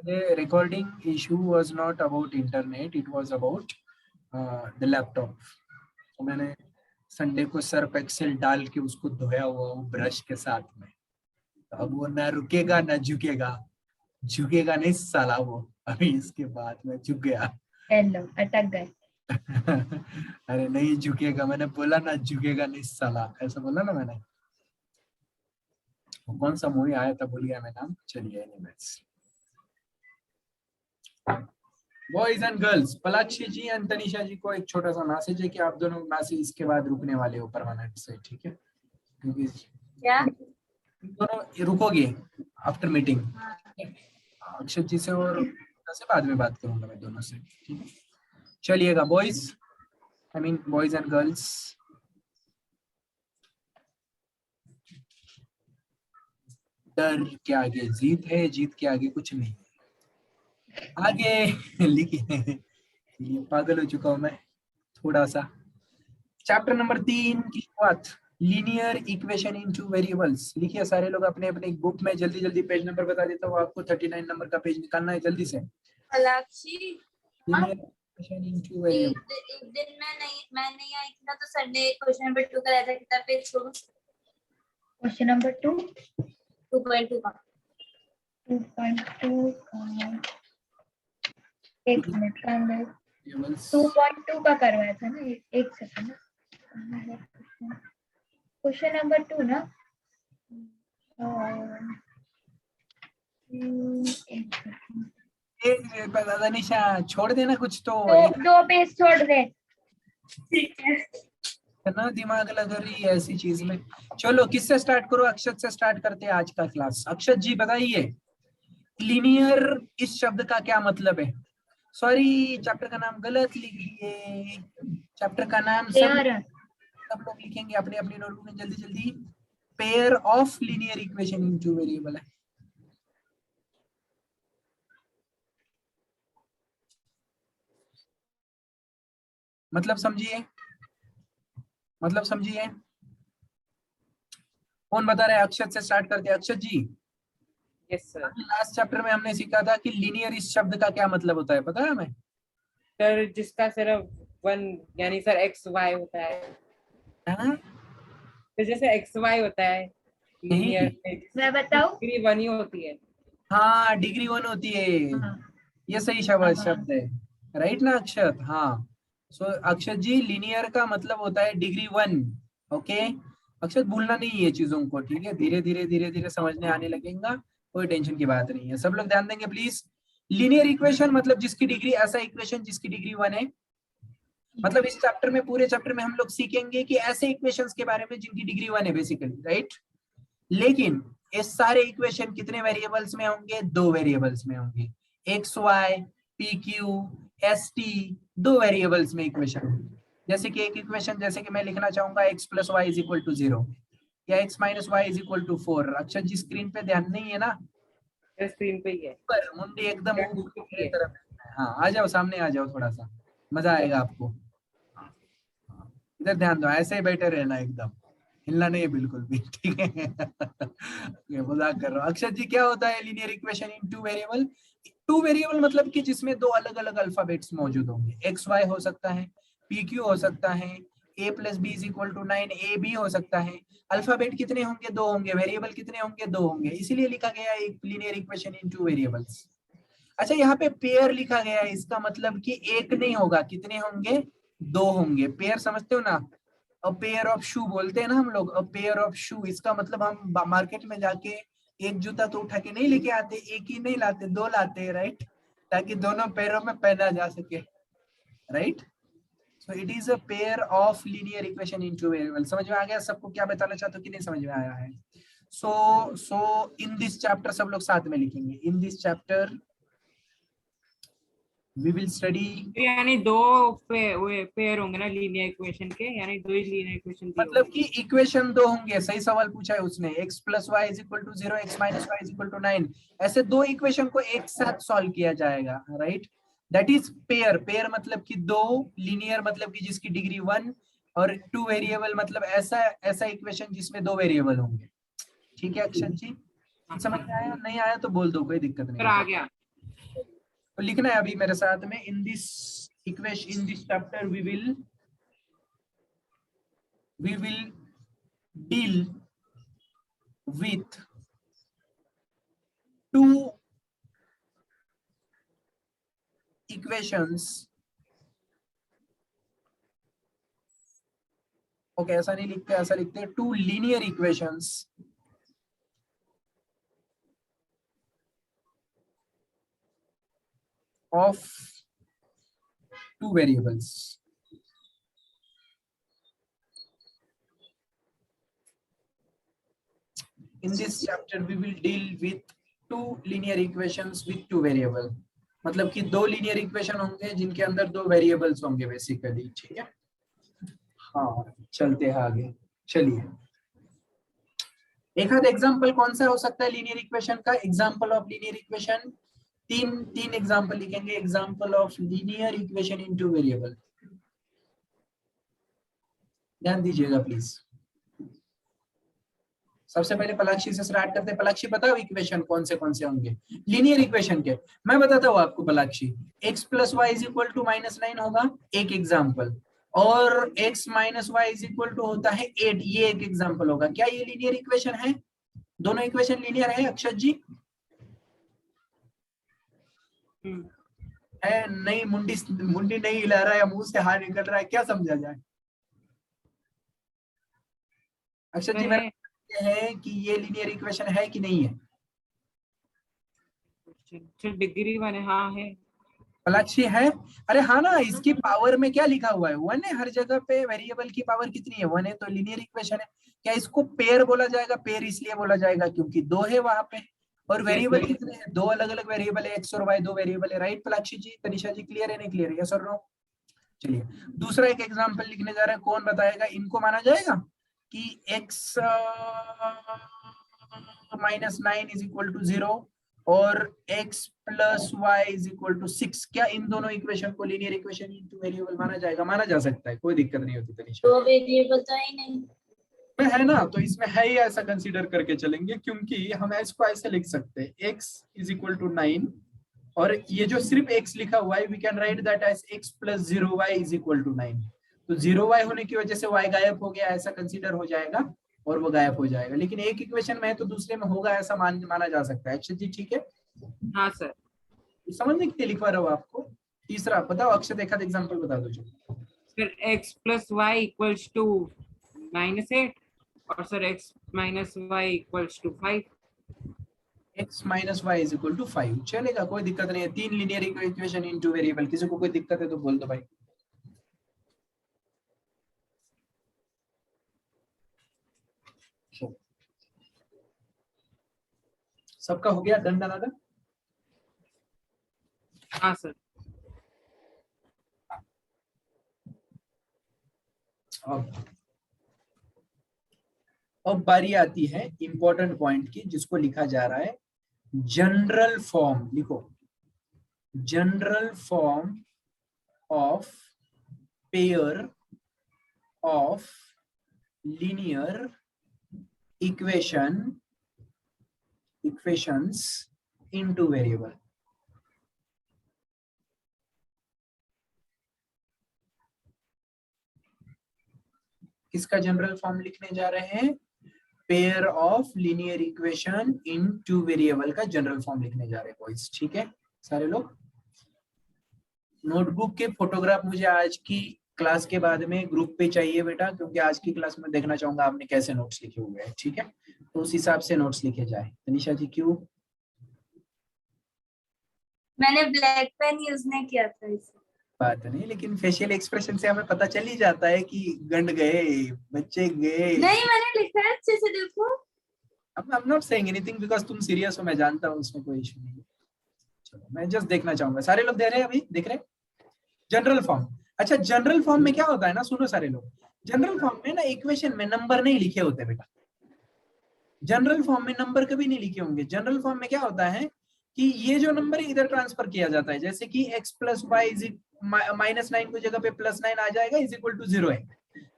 The recording issue was not about internet, it was about the laptop. तो मैंने Sunday को Surf Excel डाल के उसको धोया हुआ वो ब्रश के साथ में, तो अब वो ना रुकेगा ना झुकेगा, झुकेगा नहीं साला वो, अभी इसके बाद में झुक गया। हेलो, अटक गए। अरे नहीं झुकेगा, मैंने बोला ना झुकेगा नहीं साला, ऐसा बोला ना मैंने। कौन सा मूवी आया था भूल गया मैं नाम, चलिए anyways. Boys and girls, Palakshi ji and Tanisha ji को एक छोटा सा मैसेज है कि आप दोनों मैसेज इसके बाद रुकने वाले हो परमानेंट से, ठीक है? क्योंकि क्या दोनों रुकोगे आफ्टर मीटिंग? अक्षत जी से और से बाद में बात करूंगा मैं दोनों से, ठीक है? चलिएगा boys, I mean boys and girls. डर के आगे जीत है, जीत के आगे कुछ नहीं। आगे लिखिए, पागल हो चुका हूं मैं थोड़ा सा। चैप्टर नंबर 3 की शुरुआत, linear equation in two variables. लिखिए सारे लोग अपने अपने बुक में, जल्दी जल्दी पेज नंबर बता देता हूँ आपको। 39 नंबर का पेज निकालना है जल्दी से। Linear equation in two variables. एक दिन मैं नहीं आई थी ना, तो सर ने क्वेश्चन नंबर 2 कराया था। कितना पेज छोड़ो? क्वेश्चन नंबर 2 2.2 का 2.2 का एक मिनट का अंदर 2.2 का करवाया था ना, एक सेकंड। क्वेश्चन नंबर 2 ना, निशा छोड़ देना कुछ तो, दो पेज छोड़ दे, ठीक है ना दिमाग लग रही है ऐसी चीज में। चलो किससे स्टार्ट करो? अक्षत से स्टार्ट करते हैं आज का क्लास। अक्षत जी बताइए, लीनियर इस शब्द का क्या मतलब है? सॉरी चैप्टर का नाम गलत लिखिए, चैप्टर का नाम सब लोग लिखेंगे अपने अपनी नोटबुक में जल्दी जल्दी। Pair of linear equation in two variable है। मतलब समझिए, मतलब समझिए। कौन बता रहा है? अक्षत से स्टार्ट करते हैं। Akshat ji. Yes sir. Last chapter में हमने सीखा था कि लीनियर इस शब्द का क्या मतलब होता है, पता है हमें? सर जिसका सिर्फ वन यानी सर एक्स वाई होता है। हाँ? तो जैसे एक्स वाई होता है लीनियर, मैं बताऊं? डिग्री 1 ही होती है। हाँ डिग्री 1 होती है। हाँ। ये सही शब्द है, राइट ना अक्षत? हाँ। सो अक्षत जी, लीनियर का मतलब होता है डिग्री 1। ओके अक्षत, भूलना नहीं है ये चीजों को, ठीक है? धीरे धीरे धीरे धीरे समझने आने लगेगा, कोई टेंशन की बात नहीं है। सब लोग ध्यान देंगे प्लीज। लीनियर इक्वेशन मतलब जिसकी डिग्री, ऐसा इक्वेशन जिसकी डिग्री 1 है। मतलब इस चैप्टर में, पूरे चैप्टर में हम लोग सीखेंगे कि ऐसे इक्वेशंस के बारे में जिनकी डिग्री 1 है बेसिकली, राइट? लेकिन ये सारे इक्वेशन कितने वेरिएबल्स में होंगे? 2 वेरिएबल्स में होंगे। X y, p q, s t, 2 variables में इक्वेशन होंगे। जैसे कि एक इक्वेशन, जैसे कि मैं लिखना चाहूंगा x + y = 0 या x - y = 4। अक्षर जी स्क्रीन पे ध्यान नहीं है ना? स्क्रीन पे ही है पर मुंडी एकदम मेरे तरफ। हाँ आ जाओ, सामने आ जाओ, थोड़ा सा मजा आएगा आपको। इधर ध्यान दो, ऐसे ही बैठे रहना, एकदम हिलना नहीं है बिल्कुल भी, ठीक है? मजाक कर रहा हूँ। अक्षर जी क्या होता है linear equation in two variable? 2 variable मतलब कि जिसमें 2 अलग अलग अल्फाबेट्स मौजूद होंगे। एक्स वाई हो सकता है, पी क्यू हो सकता है, a + b = 9, a b हो सकता है। अल्फाबेट कितने होंगे? 2 होंगे। वेरिएबल कितने होंगे? 2 होंगे। इसीलिए लिखा गया है एक linear equation in two variables. अच्छा यहाँ पे पेयर लिखा गया है, इसका मतलब कि एक नहीं होगा, कितने होंगे? 2 होंगे। पेयर समझते हो ना? अ पेयर ऑफ शू बोलते हैं ना हम लोग, अ पेयर ऑफ शू। इसका मतलब हम मार्केट में जाके एक जूता तो उठा के नहीं लेके आते, एक ही नहीं लाते, 2 लाते हैं, राइट? ताकि दोनों पैरों में पहना जा सके, right? So it is a pair of linear equation in two variable. समझ में आ गया सबको क्या बताना चाहते हो कि नहीं समझ में आया है? सो इन दिस चैप्टर, सब लोग साथ में लिखेंगे, इन this chapter we will study। यानी 2 पेयर होंगे ना लीनियर इक्वेशन के, यानी 2 ही लीनियर इक्वेशन मतलब कि इक्वेशन 2 होंगे। सही सवाल पूछा है उसने। x + y = 0, x - y = 9, ऐसे 2 इक्वेशन को एक साथ सॉल्व किया जाएगा, right? That is pair. Pair मतलब कि 2, लीनियर मतलब कि जिसकी डिग्री 1, और 2 वेरिएबल मतलब ऐसा इक्वेशन जिसमें 2 वेरिएबल होंगे। ठीक है अक्षत जी? समझ में आया? नहीं आया तो बोल दो, कोई दिक्कत सर नहीं आ है। गया। तो लिखना है अभी मेरे साथ में, in this equation, in this chapter we will deal with two equations. Okay, ऐसा नहीं लिखते, ऐसा लिखते हैं two linear equations of two variables. In this chapter we will deal with two linear equations with two variable. मतलब कि दो linear equation होंगे जिनके अंदर दो वेरिएबल्स होंगे बेसिकली, ठीक है। हाँ, चलते हैं आगे। चलिए, एक आध एग्जांपल कौन सा हो सकता है लीनियर इक्वेशन का? एग्जांपल ऑफ लीनियर इक्वेशन, तीन एग्जांपल लिखेंगे। Example of linear equation in two variable, ध्यान दीजिएगा प्लीज। सबसे पहले पलाक्षी से स्टार्ट करते हैं। पलाक्षी बताओ इक्वेशन कौन से होंगे लीनियर इक्वेशन के? मैं बताता हूँ आपको Palakshi. x plus y is equal to -9 होगा, एक एग्जाम्पल, और x minus y is equal to होता है 8, ये एक एग्जाम्पल होगा। क्या ये लीनियर इक्वेशन है? दोनों इक्वेशन लीनियर है अक्षत जी? है नहीं? मुंडी नहीं हिला रहा है, मुंह से हाथ निकल रहा है, क्या समझा जाए? अक्षत जी मेरा है कि ये लीनियर इक्वेशन है कि नहीं है? डिग्री वाले हाँ है। पलाक्षी है? अरे हाँ ना, इसकी पावर में क्या लिखा हुआ है? 1 है हर जगह पे। वेरिएबल की पावर कितनी है? 1 है, तो लीनियर इक्वेशन है। क्या इसको पेयर बोला जाएगा? पेयर इसलिए बोला जाएगा क्योंकि दो है वहां पे, और वेरिएबल कितने हैं? दो अलग अलग वेरिएबल है, एक्स और वाई, दो वेरिएबल है। राइट पलाक्षी जी? तनिषा जी क्लियर है नहीं क्लियर है? यस और नो? चलिए दूसरा एक एग्जाम्पल लिखने जा रहे हैं। कौन बताएगा? इनको माना जाएगा कि x -9 इज इक्वल टू 0 और x plus y is equal to 6। क्या इन दोनों इक्वेशन को लीनियर इक्वेशन इनटू वेरिएबल माना जाएगा? माना जा सकता है, कोई दिक्कत नहीं होती तनिषा। दो वेरिएबल तो ही नहीं है ना, तो इसमें है ही, ऐसा कंसीडर करके चलेंगे, क्योंकि हम इसको ऐसे लिख सकते हैं x इज इक्वल टू 9, और ये जो सिर्फ x लिखा हुआ है we can write that as x plus 0y is equal to 9। तो 0y होने की वजह से y गायब हो गया, ऐसा कंसीडर हो जाएगा और वो गायब हो जाएगा। लेकिन एक इक्वेशन में है तो दूसरे में होगा, ऐसा माना जा सकता है। अक्षत जी ठीक है? हाँ सर। समझने के लिए लिखवा रहा हूँ आपको। तीसरा बताओ अक्षत, एक आध एग्जांपल बता दो जो। Sir x plus y equals to -8 और sir x minus y equals to 5। x minus y is equal to 5 चलेगा, कोई दिक्कत नहीं है। तीन लीनियर इक्वेशन इनटू वेरिएबल। किसी को कोई दिक्कत है तो बोल दो भाई। सबका हो गया? Done done done? हाँ सर। अब बारी आती है इंपॉर्टेंट पॉइंट की, जिसको लिखा जा रहा है जनरल फॉर्म। लिखो, general form of pair of linear equations into variable. किसका जनरल फॉर्म लिखने जा रहे हैं? Pair of linear equation in two variable का जनरल फॉर्म लिखने जा रहे हैं बॉयज, ठीक है सारे लोग? नोटबुक के फोटोग्राफ मुझे आज की क्लास के बाद में ग्रुप पे चाहिए बेटा, क्योंकि आज की क्लास में देखना चाहूंगा आपने कैसे नोट्स लिखे हुए हैं, ठीक है? तो उस हिसाब से नोट्स लिखे जाए। तनिषा जी क्यों? मैंने ब्लैक पेन यूज नहीं किया था इसे। बात नहीं, लेकिन फेशियल एक्सप्रेशन से हमें पता चल ही जाता है कि गंड गए, बच्चे गए। नहीं मैंने लिखा है अच्छे से, देखो। अब I am not saying anything because तुम सीरियस हो, मैं जानता हूँ, उसमें कोई इशू नहीं है। चलो मैं जस्ट देखना चाहूंगा। सारे लोग दे रहे हैं अभी? देख रहे हैं जनरल फॉर्म? अच्छा, जनरल फॉर्म में क्या होता है ना, सुनो सारे लोग, जनरल फॉर्म में ना इक्वेशन में नंबर नहीं लिखे होते बेटा। जनरल फॉर्म में नंबर कभी नहीं लिखे होंगे। जनरल फॉर्म में क्या होता है कि ये जो नंबर इधर ट्रांसफर किया जाता है, जैसे कि x प्लस वाई -9 की जगह पे +9 आ जाएगा इज इक्वल टू 0 है।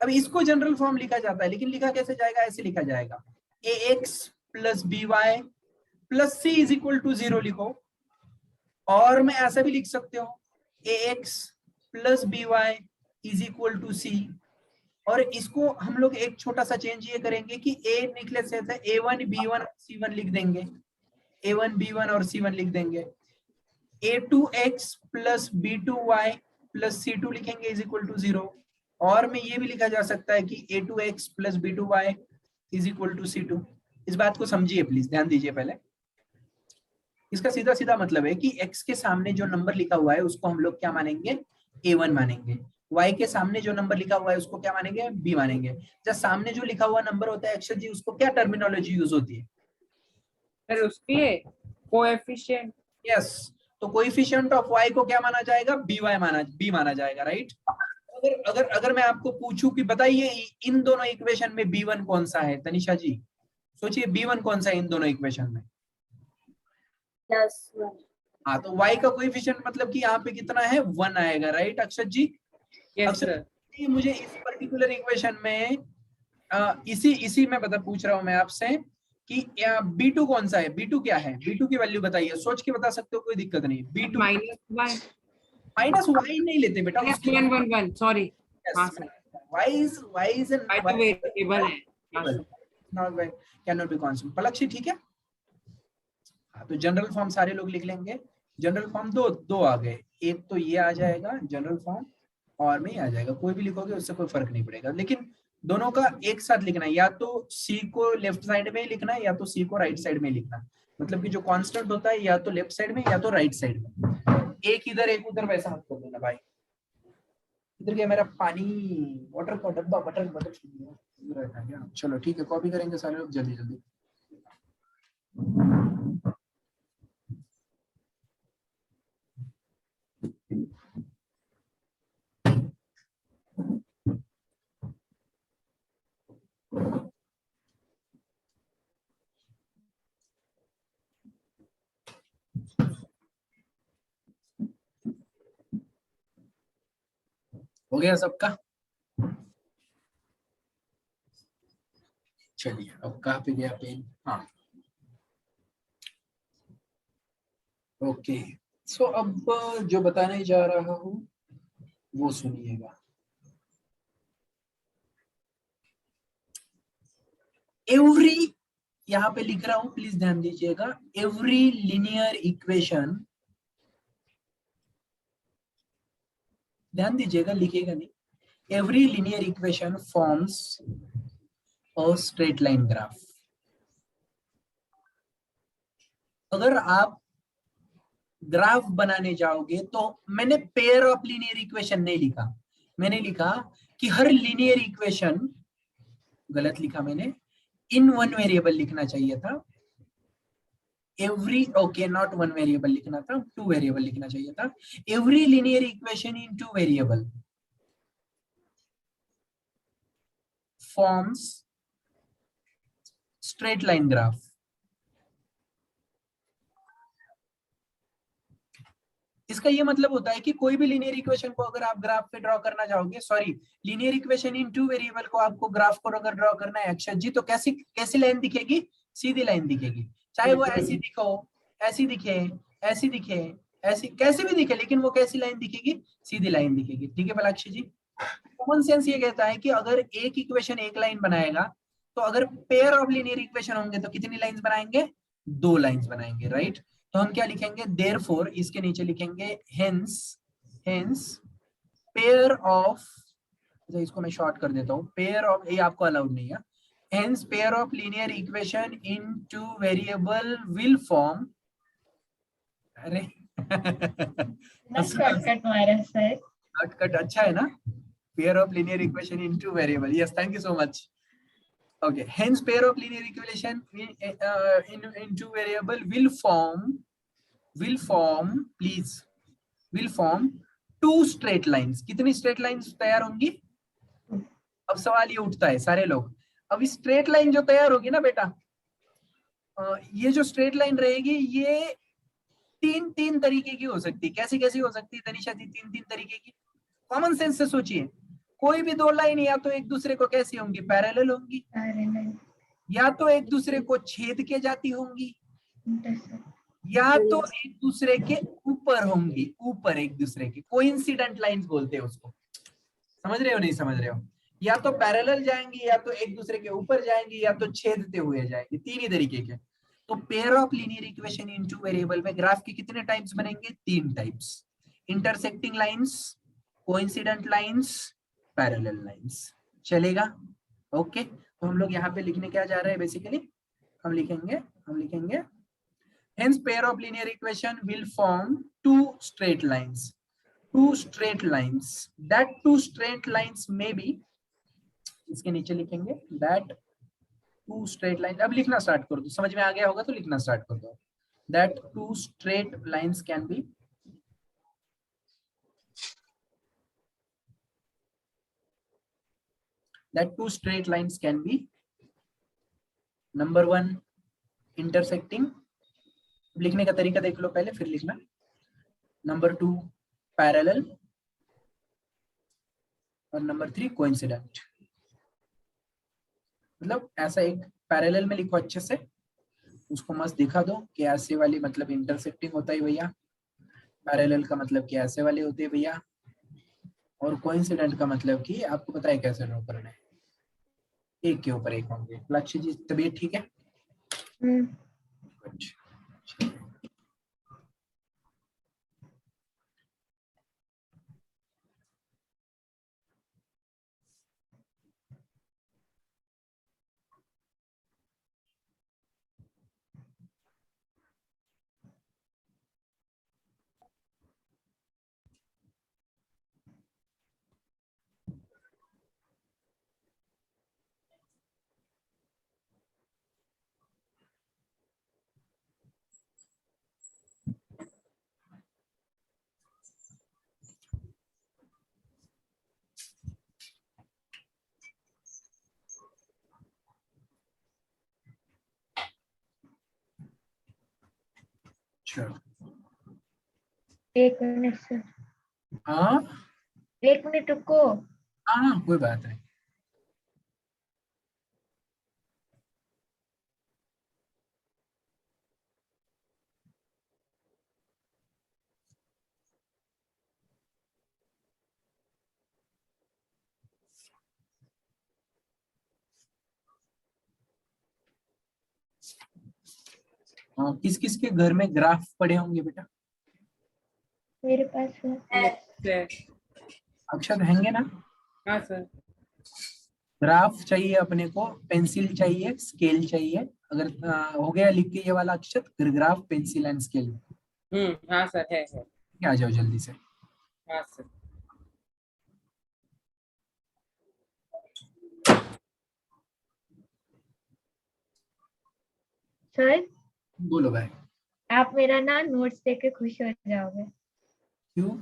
अब इसको जनरल फॉर्म लिखा जाता है, लेकिन लिखा कैसे जाएगा? ऐसे लिखा जाएगा ax plus by plus C is equal to 0 लिखो, और मैं ऐसा भी लिख सकते हो ax plus by is equal to C, और इसको हम लोग एक छोटा सा चेंज ये करेंगे कि a निकले से a1 b1 c1 लिख देंगे, a1 b1 और c1 लिख देंगे, a2x plus b2y plus c2 लिखेंगे इज इक्वल टू 0, और में ये भी लिखा जा सकता है कि a2x plus b2y is equal to c2। इस बात को समझिए प्लीज, ध्यान दीजिए पहले। इसका सीधा सीधा मतलब है कि x के सामने जो नंबर लिखा हुआ है उसको हम लोग क्या मानेंगे, a1 मानेंगे, y के सामने जो नंबर लिखा हुआ है उसको क्या मानेंगे, b मानेंगे। जब सामने जो लिखा हुआ नंबर होता है अक्षर जी, उसको क्या टर्मिनोलॉजी यूज होती है सर उसके लिए कोएफिशिएंट। यस, तो कोएफिशिएंट ऑफ y को क्या माना जाएगा, b माना जाएगा, राइट। अगर अगर अगर मैं आपको पूछूं कि बताइए इन दोनों इक्वेशन में b1 कौन सा है, तनिषा जी सोचिए b1 कौन सा है इन दोनों इक्वेशन में। +1। हाँ, तो y का कोएफिशिएंट मतलब कि यहाँ पे कितना है, 1 आएगा, right Akshat ji. Yes sir. Akshat मुझे इस पर्टिकुलर इक्वेशन में इसी में पूछ रहा हूँ मैं आपसे कि b2 कौन सा है, b2 क्या है, b2 की वैल्यू बताइए, सोच के बता सकते हो, कोई दिक्कत नहीं। b2 माइनस y नहीं लेते बेटा, -1 सॉरी। हाँ sir, y is an variable है। हाँ sir, cannot be constant। Palakshi ठीक है। हाँ, तो जनरल फॉर्म सारे लोग लिख लेंगे। जनरल फॉर्म दो आ गए, एक तो ये आ जाएगा जनरल फॉर्म, और में आ जाएगा, कोई भी लिखोगे उससे कोई फर्क नहीं पड़ेगा, लेकिन दोनों का एक साथ लिखना है, या तो सी को लेफ्ट साइड में लिखना है या तो सी को राइट साइड में लिखना, मतलब कि जो कांस्टेंट होता है या तो लेफ्ट साइड में या तो राइट साइड में, एक इधर एक उधर वैसा मत कर देना भाई। इधर क्या मेरा पानी वाटर का डब्बा बटर क्या, चलो ठीक है, कॉपी करेंगे सारे लोग जल्दी जल्दी। हो गया सबका? चलिए, अब कहाँ पे गया पेन? हाँ, ओके। सो अब जो बताने जा रहा हूँ वो सुनिएगा। एवरी, यहाँ पे लिख रहा हूँ, प्लीज ध्यान दीजिएगा, एवरी लीनियर इक्वेशन, ध्यान दीजिएगा लिखिएगा नहीं, every linear equation forms a straight line graph. अगर आप ग्राफ बनाने जाओगे तो मैंने पेयर ऑफ लीनियर इक्वेशन नहीं लिखा, मैंने लिखा कि हर लीनियर इक्वेशन, गलत लिखा मैंने, इन वन वेरिएबल लिखना चाहिए था, every, okay not one variable लिखना था, टू वेरिएबल लिखना चाहिए था, every linear equation in two variable forms straight line graph. इसका ये मतलब होता है कि कोई भी लीनियर इक्वेशन को अगर आप ग्राफ पे ड्रॉ करना चाहोगे, sorry, linear equation in two variable को आपको ग्राफ को अगर ड्रॉ करना है अक्षत जी, तो कैसी लाइन दिखेगी, सीधी लाइन दिखेगी, चाहे वो ऐसी दिखो, ऐसी दिखे, ऐसी दिखे, ऐसी कैसे भी दिखे, लेकिन वो कैसी लाइन दिखेगी, सीधी लाइन दिखेगी। ठीक है पलाक्षी जी। कॉमन सेंस ये कहता है कि अगर एक इक्वेशन एक लाइन बनाएगा, तो अगर पेयर ऑफ लीनियर इक्वेशन होंगे तो कितनी लाइंस बनाएंगे, दो लाइंस बनाएंगे, राइट। तो हम क्या लिखेंगे, देयरफॉर, इसके नीचे लिखेंगे हेंस पेयर ऑफ, इसको मैं शॉर्ट कर देता हूँ, पेयर ऑफ, ये आपको अलाउड नहीं है, hence pair of linear equation in two variable will form, अरे शॉर्टकट मारा सर। शॉर्टकट अच्छा है ना, pair of linear equation in two variable, yes thank you so much. Okay, hence pair of linear equation in two variable will form two straight lines। कितनी straight lines तैयार होंगी? अब सवाल ये उठता है सारे लोग, अब स्ट्रेट लाइन जो तैयार होगी ना बेटा, ये जो स्ट्रेट लाइन रहेगी ये तीन तरीके की हो सकती है। कैसी हो सकती है तनिषा जी, तीन तरीके की? कॉमन सेंस से सोचिए, कोई भी दो लाइन या तो एक दूसरे को कैसी होंगी, पैरेलल होंगी, या तो एक दूसरे को छेद के जाती होंगी, इंटरसेक्ट या तो एक दूसरे के ऊपर होंगी, ऊपर एक दूसरे के, कोइंसिडेंट लाइंस बोलते हैं उसको, समझ रहे हो नहीं समझ रहे हो? या तो पैरेलल जाएंगी, या तो एक दूसरे के ऊपर जाएंगी, या तो छेदते हुए जाएंगे, तीन ही तरीके के। तो pair of linear equation in two variable में ग्राफ के कितने टाइप्स बनेंगे? तीन types, intersecting lines, coincident lines, parallel lines. चलेगा? ओके, तो हम लोग यहाँ पे लिखने क्या जा रहे हैं? बेसिकली हम लिखेंगे hence pair of linear equation will form two straight lines, that two straight lines may be, इसके नीचे लिखेंगे that two straight lines, अब लिखना स्टार्ट कर दो, समझ में आ गया होगा तो लिखना स्टार्ट कर दो, that two straight lines can be number one intersecting, लिखने का तरीका देख लो पहले फिर लिखना, नंबर टू पैरेलल, और नंबर थ्री कोइंसिडेंट। मतलब ऐसा एक पैरेलल में लिखो अच्छे से, उसको मस्त दिखा दो कि ऐसे वाली मतलब इंटरसेक्टिंग होता है भैया, पैरेलल का मतलब कि ऐसे वाले होते हैं भैया, और कोइंसिडेंट का मतलब कि आपको पता है कैसे ड्रॉ करना है, एक के ऊपर एक होंगे। लक्ष्य जी तबीयत ठीक है? Good. चलो एक मिनट सर, हाँ एक मिनट रुको। हाँ कोई बात नहीं। हाँ, किस किस के घर में ग्राफ पड़े होंगे बेटा? मेरे पास है। सर अक्षर हैंगे ना? हाँ सर। ग्राफ चाहिए अपने को, पेंसिल चाहिए, स्केल चाहिए। अगर हो गया लिख के ये वाला अक्षर, ग्राफ पेंसिल एंड स्केल, हाँ सर है। आ जाओ जल्दी से। हाँ सर। सर बोलो भाई। आप मेरा ना नोट्स देख के खुश हो जाओगे, क्यों?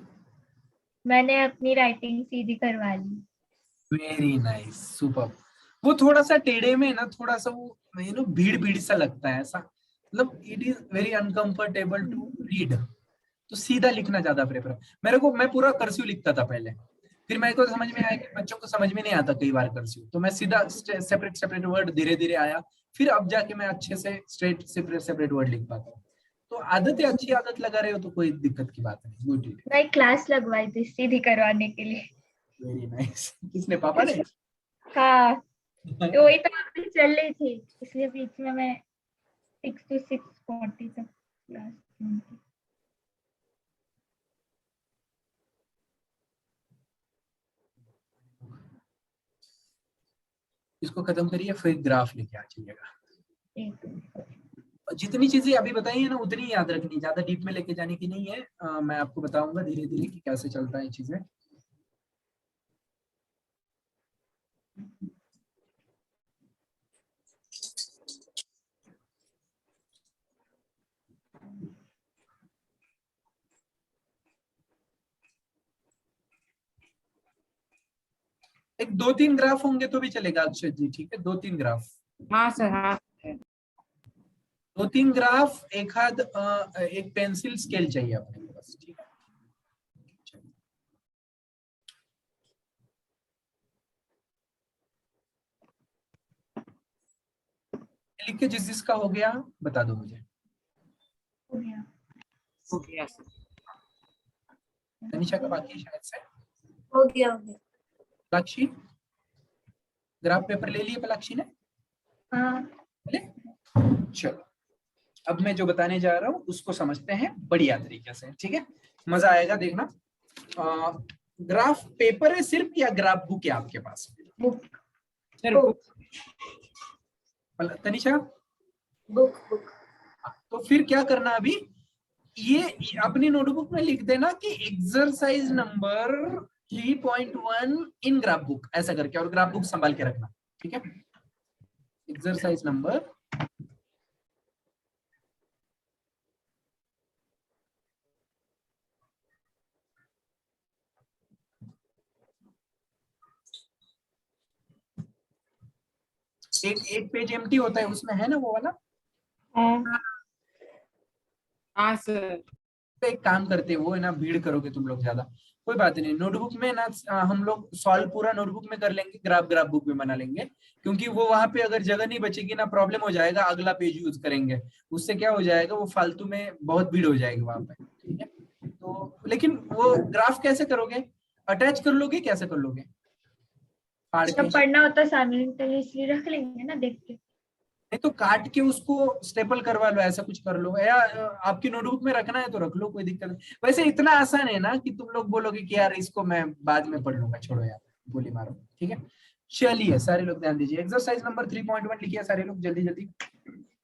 मैंने अपनी राइटिंग सीधी करवा ली। Very nice, super. वो थोड़ा सा टेढ़े में ना, थोड़ा सा वो भीड़ भीड़ सा लगता है ऐसा, मतलब it is very uncomfortable to read. तो सीधा लिखना ज्यादा प्रेफर। मैं पूरा कर्सिव लिखता था पहले, फिर मेरे को समझ में आया कि बच्चों को समझ में नहीं आता कई बार कर्सिव, तो मैं सीधा सेपरेट सेपरेट वर्ड धीरे धीरे आया, फिर अब जाके मैं अच्छे से स्ट्रेट सेपरेट सेपरेट वर्ड लिख पाता हूँ। तो आदत है, अच्छी आदत लगा रहे हो तो कोई दिक्कत की बात नहीं। गुड, मैं क्लास लगवाई थी सीधी करवाने के लिए। Very nice. किसने? पापा ने? हाँ, तो वही तो अभी चल रही थी, इसलिए बीच में मैं 6 to 6:40 तक क्लास थी। इसको खत्म करिए, फिर ग्राफ लेके आ जाइएगा। एक मिनट। जितनी चीजें अभी बताई है ना उतनी याद रखनी, ज्यादा डीप में लेके जाने की नहीं है। मैं आपको बताऊंगा धीरे धीरे कि कैसे चलता है चीजें। एक दो तीन ग्राफ होंगे तो भी चलेगा अक्षय जी, ठीक है? दो तीन ग्राफ, हाँ सर हाँ है। दो तीन ग्राफ, एक आध एक पेंसिल स्केल चाहिए अपने को बस, ठीक है? लिख के जिस जिसका हो गया बता दो मुझे। हो गया। ओके यस तनिषा का बाकी है शायद से। हो गया हो गया। पलाक्षी, ग्राफ पेपर ले लिए पलाक्षी ने? हाँ ले? चलो, अब मैं जो बताने जा रहा हूँ उसको समझते हैं बढ़िया तरीके से, ठीक है? मजा आएगा, देखना। ग्राफ पेपर है सिर्फ या ग्राफ बुक है आपके पास? Book. Sir book Tanisha, book book. तो फिर क्या करना अभी, ये अपनी नोटबुक में लिख देना कि एक्सरसाइज नंबर 3.1 इन ग्राफ बुक, ऐसा करके, और ग्राफ बुक संभाल के रखना, ठीक है? एक्सरसाइज नंबर एक पेज एम्प्टी होता है उसमें, है ना वो वाला? हाँ हाँ सर तो एक काम करते हैं, वो है ना, भीड़ करोगे तुम लोग ज्यादा, कोई बात नहीं, नोटबुक में ना हम लोग सॉल्व पूरा नोटबुक में कर लेंगे, ग्राफ बुक में बना लेंगे, क्योंकि वो वहां पे अगर जगह नहीं बचेगी ना, प्रॉब्लम हो जाएगा, अगला पेज यूज करेंगे, उससे क्या हो जाएगा, वो फालतू में बहुत भीड़ हो जाएगी वहां पे, ठीक है? तो लेकिन वो ग्राफ कैसे करोगे, अटैच कर लोगे, कैसे कर लोगे? फाड़ के? जब पढ़ना होता साइमल्टेनियसली रख लेंगे ना देख के। नहीं तो काट के उसको स्टेपल करवा लो, ऐसा कुछ कर लो, या आपकी नोटबुक में रखना है तो रख लो, कोई दिक्कत नहीं। वैसे इतना आसान है ना कि तुम लोग बोलोगे कि यार इसको मैं बाद में पढ़ लूंगा, छोड़ो यार, गोली मारो, ठीक है? चलिए सारे लोग ध्यान दीजिए, एक्सरसाइज नंबर 3.1 लिखिए सारे लोग जल्दी जल्दी।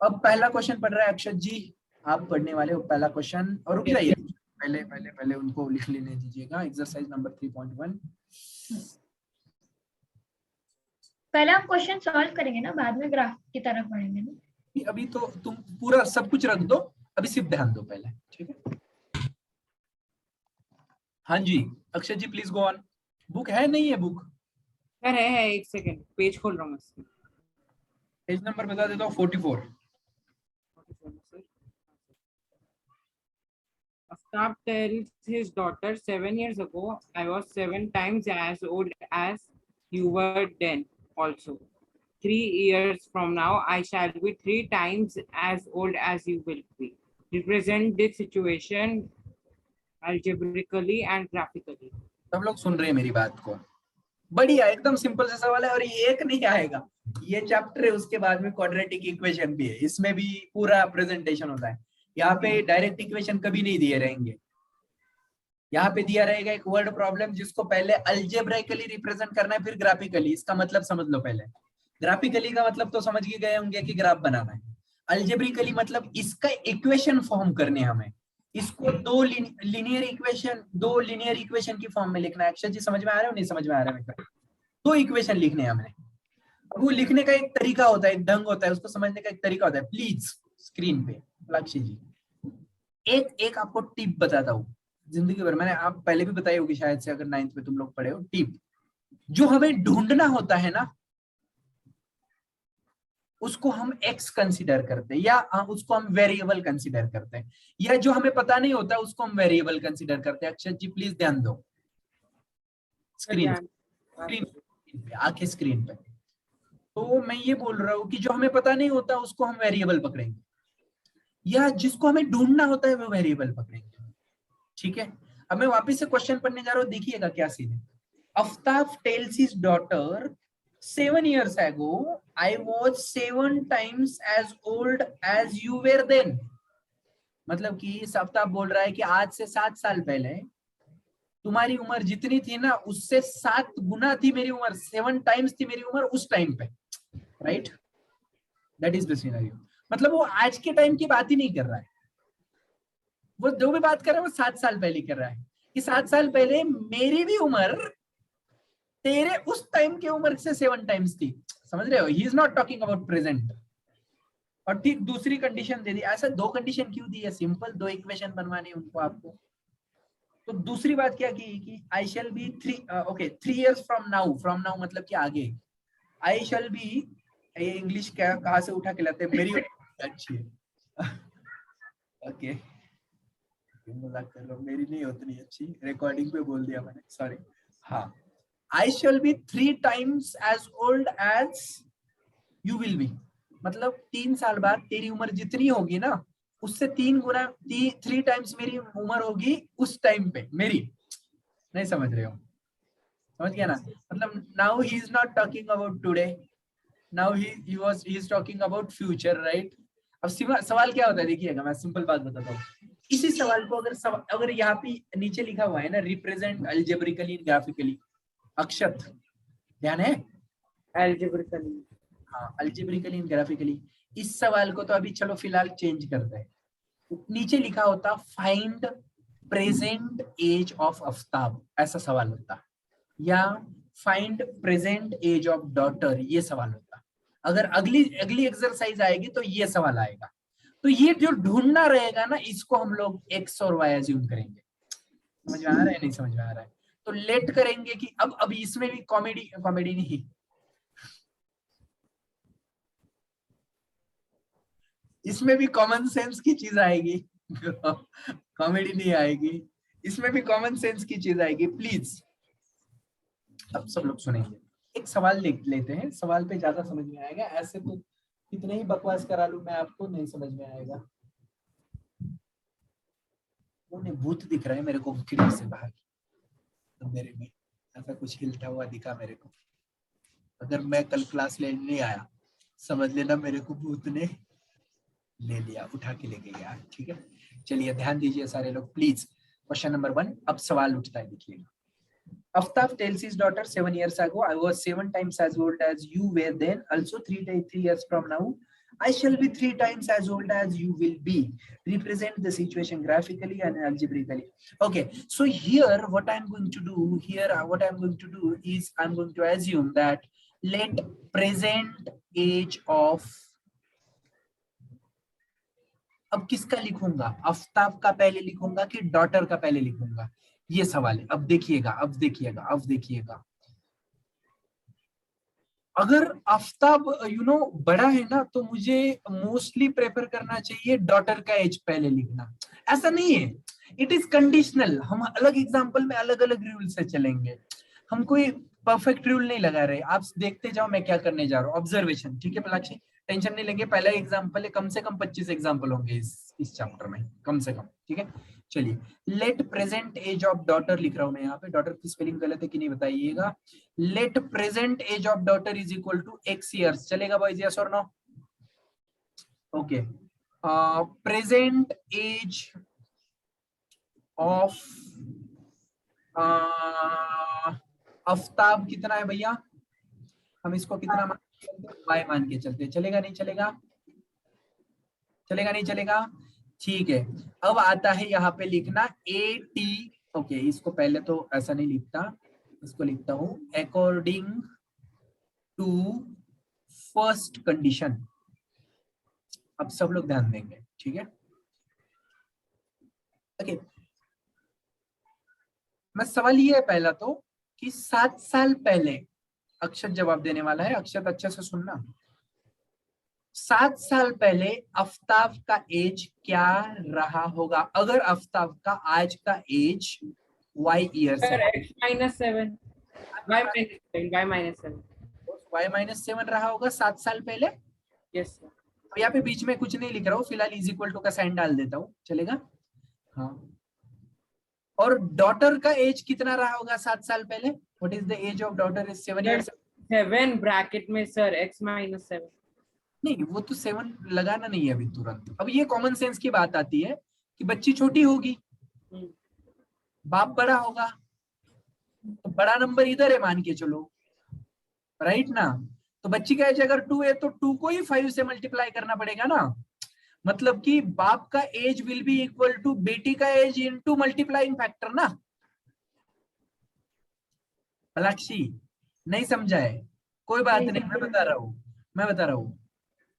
अब पहला क्वेश्चन पढ़ रहा है अक्षत जी, आप पढ़ने वाले हो पहला क्वेश्चन, और रुक जाइए, पहले पहले पहले उनको लिख लेने दीजिएगा। एक्सरसाइज नंबर 3.1, पहले हम क्वेश्चन सॉल्व करेंगे ना, बाद में ग्राफ की तरफ बढ़ेंगे ना। अभी तो तुम पूरा सब कुछ रख दो, अभी सिर्फ ध्यान दो पहले, ठीक है? हाँ जी अक्षय जी प्लीज गो ऑन। बुक है नहीं है बुक? सर है एक सेकंड पेज खोल रहा हूँ मैं पेज नंबर बता देता हूँ, 44। Aftab tells his daughter, 7 years ago, I was 7 times as old as you were then also. 3 years from now, I shall be 3 times as old as you will be. Represent this situation algebraically and graphically. सब लोग सुन रहे हैं मेरी बात को? बढ़िया, एकदम simple सा सवाल है, और ये एक नहीं आएगा, ये चैप्टर है, उसके बाद में क्वाड्रेटिक इक्वेशन भी है, इसमें भी पूरा प्रेजेंटेशन होता है। यहाँ पे डायरेक्ट इक्वेशन कभी नहीं दिए रहेंगे, यहाँ पे दिया रहेगा एक वर्ड प्रॉब्लम जिसको पहले अल्जेब्राइकली रिप्रेजेंट करना है, फिर ग्राफिकली। इसका मतलब समझ लो पहले। ग्राफिकली का मतलब तो समझ ही गए होंगे कि ग्राफ बनाना है। अल्जेब्रिकली मतलब इसका इक्वेशन फॉर्म करने हमें, इसको दो लीनियर इक्वेशन की फॉर्म में लिखना है। अक्षय जी समझ में आ रहा है, नहीं समझ में आ रहा है? दो इक्वेशन लिखने हैं हमने। वो लिखने का एक तरीका होता है, एक ढंग होता है, उसको समझने का एक तरीका होता है। प्लीज स्क्रीन पे लक्ष्य जी एक आपको टिप बताता हूँ, जिंदगी भर मैंने आप पहले भी बताई होगी शायद से, अगर 9th में तुम लोग पढ़े हो। टिप जो हमें ढूंढना होता है ना, उसको हम x कंसीडर करते हैं, या उसको हम वेरिएबल कंसीडर करते हैं, या जो हमें पता नहीं होता उसको हम वेरिएबल कंसीडर करते हैं। अक्षय जी प्लीज ध्यान दो, स्क्रीन पे आके स्क्रीन पे। तो मैं ये बोल रहा हूँ कि जो हमें पता नहीं होता उसको हम वेरिएबल पकड़ेंगे, या जिसको हमें ढूंढना होता है वो वेरिएबल पकड़ेंगे, ठीक है? अब मैं वापस से क्वेश्चन पढ़ने जा रहा हूँ, देखिएगा क्या सीन है। Aftab tales his daughter 7 years ago I was 7 times as old as you were then। मतलब कि अफ्ताब बोल रहा है कि आज से 7 साल पहले तुम्हारी उम्र जितनी थी ना, उससे 7 गुना थी मेरी उम्र, 7 टाइम्स थी मेरी उम्र उस टाइम पे, right? That is the scenario. मतलब वो आज के टाइम की बात ही नहीं कर रहा है, वो जो भी बात कर रहा है वो 7 साल पहले कर रहा है, कि 7 साल पहले मेरी भी उम्र तेरे उस टाइम की उम्र से 7 टाइम्स थी। समझ रहे हो? He is not talking about present. और ठीक दूसरी कंडीशन दे दी। ऐसा 2 कंडीशन क्यों दी है? सिंपल 2 इक्वेशन बनवानी उनको आपको। तो दूसरी बात क्या की कि I shall be 3 years from now मतलब कि आगे। आई शैल बी, ये इंग्लिश क्या कहाँ से उठा के लाते हैं, मेरी अच्छी है ओके, मजाक कर रहा हूँ, मेरी नहीं उतनी अच्छी, रिकॉर्डिंग पे बोल दिया मैंने, सॉरी। हाँ, I shall be 3 times as old as you will be। मतलब 3 साल बाद तेरी उम्र जितनी होगी ना, उससे 3 टाइम्स मेरी उम्र होगी उस टाइम पे मेरी। नहीं समझ रहे हो? समझ गया ना? मतलब now he is not talking about today, now he is talking about future, right? अब सवाल क्या होता है, देखिएगा मैं सिंपल बात बताता हूँ। इसी सवाल को अगर यहाँ पे नीचे लिखा हुआ है ना, रिप्रेजेंट अल्जेब्रिकली एंड ग्राफिकली, अक्षत ध्यान है? algebraically. हाँ, अल्जेब्रिकली एंड ग्राफिकली। इस सवाल को तो अभी चलो फिलहाल चेंज करते हैं। नीचे लिखा होता find present age of Aftab, ऐसा सवाल होता, या find present age of daughter, ये सवाल होता। अगर अगली एक्सरसाइज आएगी तो ये सवाल आएगा। तो ये जो ढूंढना रहेगा ना, इसको हम लोग एक्स और वाई अज्यूम करेंगे। समझ में आ रहा है? नहीं समझ में आ रहा है? तो लेट करेंगे कि अब इसमें भी कॉमेडी नहीं, इसमें भी कॉमन सेंस की चीज आएगी। कॉमेडी नहीं आएगी, इसमें भी कॉमन सेंस की चीज आएगी, प्लीज। अब सब लोग सुनेंगे। एक सवाल लेते हैं, सवाल पे ज्यादा समझ में आएगा, ऐसे तो कितने ही बकवास करा लूं मैं, आपको नहीं समझ में आएगा। उन्हें भूत दिख रहा है मेरे को खिड़की से बाहर, तो मेरे में ऐसा कुछ हिलता हुआ दिखा मेरे को। अगर मैं कल क्लास लेने नहीं आया, समझ लेना मेरे को भूत ने ले लिया, उठा के लेके गया। ठीक है, चलिए ध्यान दीजिए सारे लोग प्लीज। क्वेश्चन नंबर 1, अब सवाल उठता है, देखिएगा। Aftab tells his daughter 7 years ago, I was 7 times as old as you were then. Also 3 years from now, I shall be 3 times as old as you will be. Represent the situation graphically and algebraically. Okay, so here what I'm going to do is I'm going to assume that let present age of, अब किसका लिखूंगा? आफ्ताब का पहले लिखूंगा कि daughter का पहले लिखूंगा, ये सवाल है। अब देखिएगा। अगर आफ्ताब बड़ा है ना, तो मुझे मोस्टली प्रेफर करना चाहिए डॉटर का एज पहले लिखना। ऐसा नहीं है, इट इज कंडीशनल। हम अलग एग्जांपल में अलग अलग रूल से चलेंगे, हम कोई परफेक्ट रूल नहीं लगा रहे। आप देखते जाओ मैं क्या करने जा रहा हूँ, ऑब्जर्वेशन। ठीक है पलाक्षी, टेंशन नहीं लेंगे, पहला एग्जांपल है, कम से कम 25 एग्जांपल होंगे इस चैप्टर में, कम से कम। ठीक है, चलिए let present age of daughter लिख रहा हूं मैं यहाँ पे। डॉटर की स्पेलिंग गलत है कि नहीं बताइएगा। Let present age of daughter is equal to x years, चलेगा बॉयज? यस और no? Okay, present age of Aftab कितना है भैया? हम इसको कितना मान के चलते? y मान के चलते। चलेगा नहीं चलेगा? चलेगा नहीं चलेगा? ठीक है, अब आता है यहाँ पे लिखना AT। ओके, इसको पहले तो ऐसा नहीं लिखता, इसको लिखता हूं अकॉर्डिंग टू फर्स्ट कंडीशन। अब सब लोग ध्यान देंगे, ठीक है? ओके, मैं सवाल ये है पहला तो कि 7 साल पहले, अक्षत जवाब देने वाला है, अक्षत अच्छे से सुनना। 7 साल पहले आफ्ताब का एज क्या रहा होगा अगर आफ्ताब का आज का एज y ईयर्स Sir, है? x minus 7. Y minus 7. Y minus 7. y-7 रहा होगा 7 साल पहले। Yes, sir. तो यहाँ पे बीच में कुछ नहीं लिख रहा हूँ फिलहाल, इज इक्वल टू का साइन डाल देता हूँ, चलेगा? हाँ, और डॉटर का एज कितना रहा होगा 7 साल पहले? What is the age of daughter? Is 7 years। 7 bracket में sir x minus 7. नहीं, वो तो 7 लगाना नहीं है अभी तुरंत। अब ये कॉमन सेंस की बात आती है कि बच्ची छोटी होगी, बाप बड़ा होगा, तो बड़ा नंबर इधर है मान के चलो, राइट ना? तो बच्ची का एज अगर 2 है तो 2 को ही 5 से मल्टीप्लाई करना पड़ेगा ना। मतलब कि बाप का age will be equal to बेटी का एज इनटू मल्टीप्लाइंग फैक्टर ना। पलाक्षी नहीं समझा है? कोई बात नहीं, मैं बता रहा हूँ।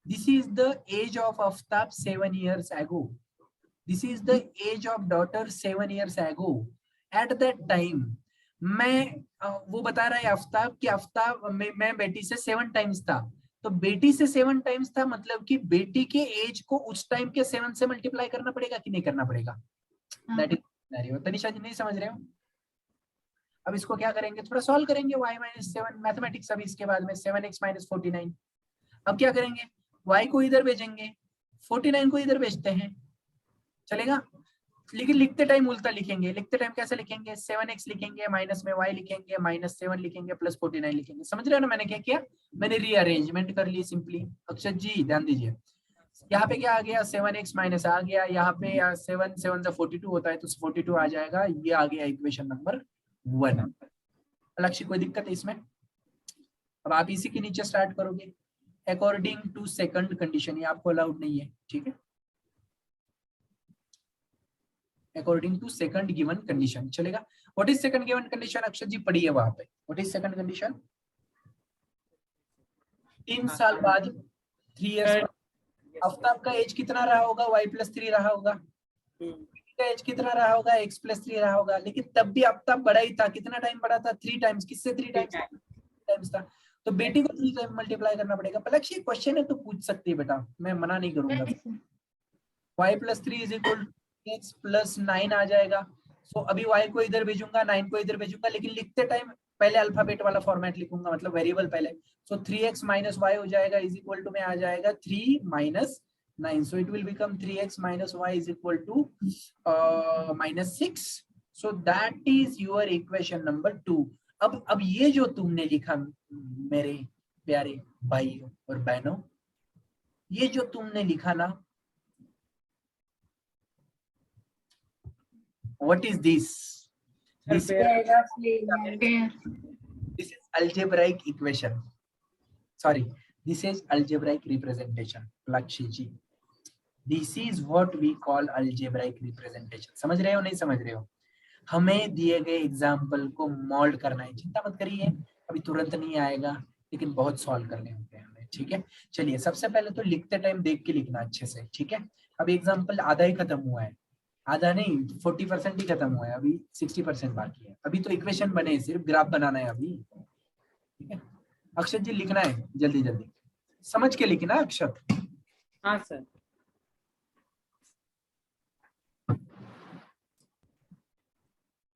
This is the age of Aftab 7 years ago. This is the age of daughter 7 years ago. At that time, वो बता रहा है आफ्ताब कि आफ्ताब मैं बेटी से 7 times था, तो बेटी से 7 times था, मतलब कि बेटी के एज को उस टाइम के 7 से मल्टीप्लाई करना पड़ेगा कि नहीं करना पड़ेगा? That is scenario. तनिषा जी नहीं समझ रहे हो? अब इसको क्या करेंगे, थोड़ा सॉल्व करेंगे। y-7 मैथमेटिक्स, अभी इसके बाद में 7x - 49। अब क्या करेंगे, y को इधर भेजेंगे, 49 को इधर भेजते हैं, चलेगा। लेकिन लिखते टाइम उल्टा लिखेंगे। लिखते टाइम कैसे लिखेंगे, 7x लिखेंगे, माइनस में y लिखेंगे, -7 लिखेंगे, +49 लिखेंगे। समझ रहे हो ना मैंने क्या किया, मैंने रीअरेंजमेंट कर ली सिंपली। अक्षत जी ध्यान दीजिए, यहाँ पे क्या आ गया, 7x माइनस आ गया, यहाँ पे 7 7 से 42 होता है तो 42 आ जाएगा, ये आ गया इक्वेशन नंबर 1। अलग कोई दिक्कत है इसमें। अब आप इसी के नीचे स्टार्ट करोगे, अकॉर्डिंग टू सेकंड कंडीशन, ये आपको अलाउड नहीं है, ठीक है। According to second given condition चलेगा। What is second given condition, Akshar ji पढ़िए वहां पे, व्हाट इज सेकंड कंडीशन। 3 साल बाद 3 इयर्स, आफ्ताब का एज कितना रहा होगा, y+3 रहा होगा, का एज कितना रहा होगा, x+3 रहा होगा। लेकिन तब भी आफ्ताब बड़ा ही था, कितना टाइम बड़ा था, 3 टाइम्स। किससे 3 टाइम्स था, तो बेटी को 3 टाइम मल्टीप्लाई करना पड़ेगा। पलक ये क्वेश्चन है तो पूछ सकती है बेटा, मैं मना नहीं करूंगा। y+3 इज इक्वल x+9 आ जाएगा। सो अभी y को इधर भेजूंगा, 9 को इधर भेजूंगा, लेकिन लिखते टाइम पहले अल्फाबेट वाला फॉर्मेट लिखूंगा, मतलब वेरिएबल पहले। सो 3x माइनस y हो जाएगा इज इक्वल टू में आ जाएगा 3 minus 9, so it will become 3x minus y is equal to -6. So that is your equation number 2. अब ये जो तुमने लिखा मेरे प्यारे भाइयों और बहनों, ये जो तुमने लिखा ना, what is this? This is algebraic equation. Sorry, this is algebraic representation. Lakshi ji, this is what we call algebraic representation. समझ रहे हो नहीं समझ रहे हो, हमें दिए गए एग्जाम्पल को मोल्ड करना है। चिंता मत करिए, अभी तुरंत नहीं आएगा, लेकिन बहुत सॉल्व करने होते हैं हमें, ठीक है। चलिए सबसे पहले तो लिखते टाइम देख के लिखना अच्छे से, ठीक है। अभी एग्जाम्पल आधा ही खत्म हुआ है, आधा नहीं 40% ही खत्म हुआ है, अभी 60% बाकी है। अभी तो इक्वेशन बने, सिर्फ ग्राफ बनाना है अभी, ठीक है। अक्षत जी लिखना है जल्दी जल्दी, समझ के लिखना अक्षत। हाँ सर।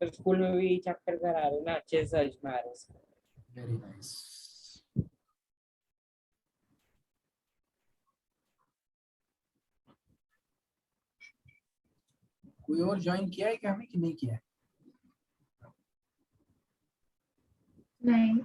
तो स्कूल में भी चैप्टर करा रहे ना, अच्छे से समझ में आ रहे हैं। Very nice. कोई और ज्वाइन किया है क्या हमें कि नहीं किया है? नहीं।